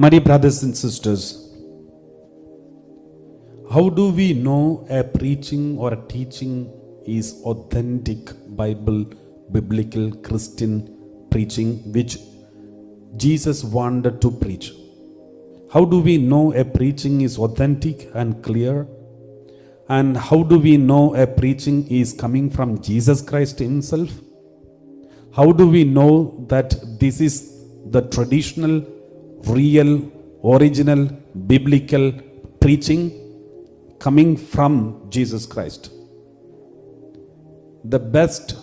My dear brothers and sisters, how do we know a preaching or a teaching is authentic Bible, biblical, Christian preaching which Jesus wanted to preach? How do we know a preaching is authentic and clear? And how do we know a preaching is coming from Jesus Christ himself? How do we know that this is the traditional, real, original, biblical preaching coming from Jesus Christ? The best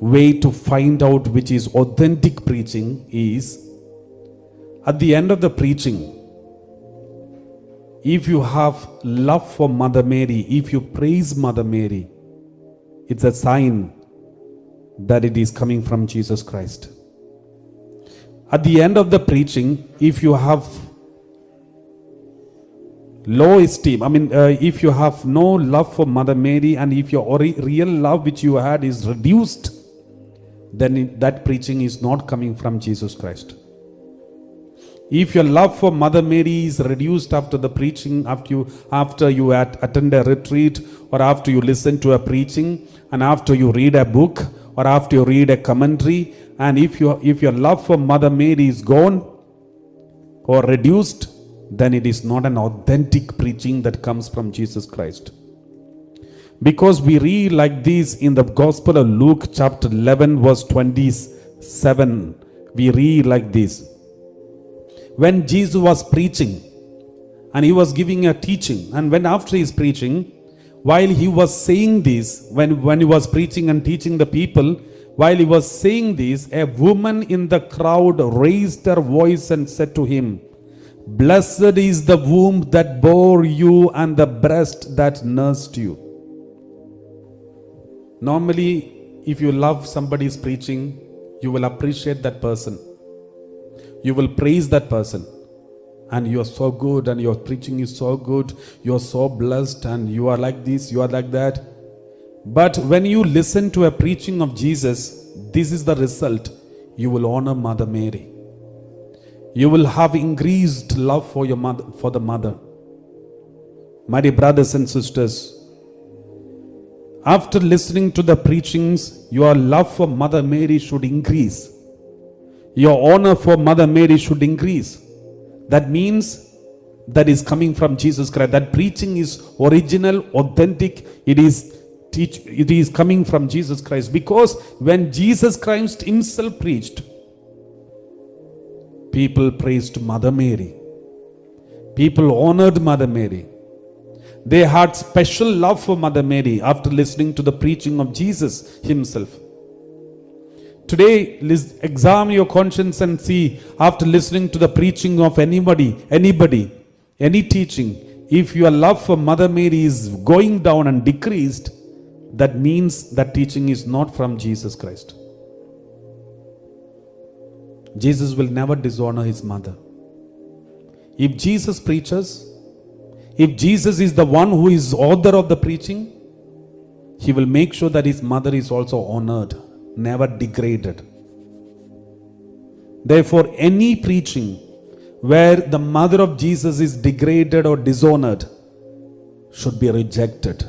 way to find out which is authentic preaching is at the end of the preaching. If you have love for Mother Mary, if you praise Mother Mary, it's a sign that it is coming from Jesus Christ. At the end of the preaching, if you have low esteem, if you have no love for Mother Mary, and if your real love which you had is reduced, then that preaching is not coming from Jesus Christ. If your love for Mother Mary is reduced after the preaching, after you attend a retreat, or after you listen to a preaching, and after you read a book, or after you read a commentary, and if your love for Mother Mary is gone or reduced, then it is not an authentic preaching that comes from Jesus Christ. Because we read like this in the Gospel of Luke chapter 11 verse 27. We read like this. When Jesus was preaching and he was giving a teaching, and when after his preaching, while he was saying this, when he was preaching and teaching the people, while he was saying this, a woman in the crowd raised her voice and said to him, "Blessed is the womb that bore you and the breast that nursed you." Normally, if you love somebody's preaching, you will appreciate that person. You will praise that person. And you are so good, and your preaching is so good, you are so blessed, and you are like this, you are like that. But when you listen to a preaching of Jesus, this is the result. You will honor Mother Mary. You will have increased love for your mother, for the mother. My dear brothers and sisters, after listening to the preachings, your love for Mother Mary should increase. Your honor for Mother Mary should increase. That means that is coming from Jesus Christ. That preaching is original, authentic. It is coming from Jesus Christ. Because when Jesus Christ himself preached, people praised Mother Mary. People honored Mother Mary. They had special love for Mother Mary after listening to the preaching of Jesus himself. Today, examine your conscience and see, after listening to the preaching of anybody, any teaching, if your love for Mother Mary is going down and decreased, that means that teaching is not from Jesus Christ. Jesus will never dishonor his mother. If Jesus preaches, if Jesus is the one who is author of the preaching, he will make sure that his mother is also honored, never degraded. Therefore, any preaching where the mother of Jesus is degraded or dishonored should be rejected.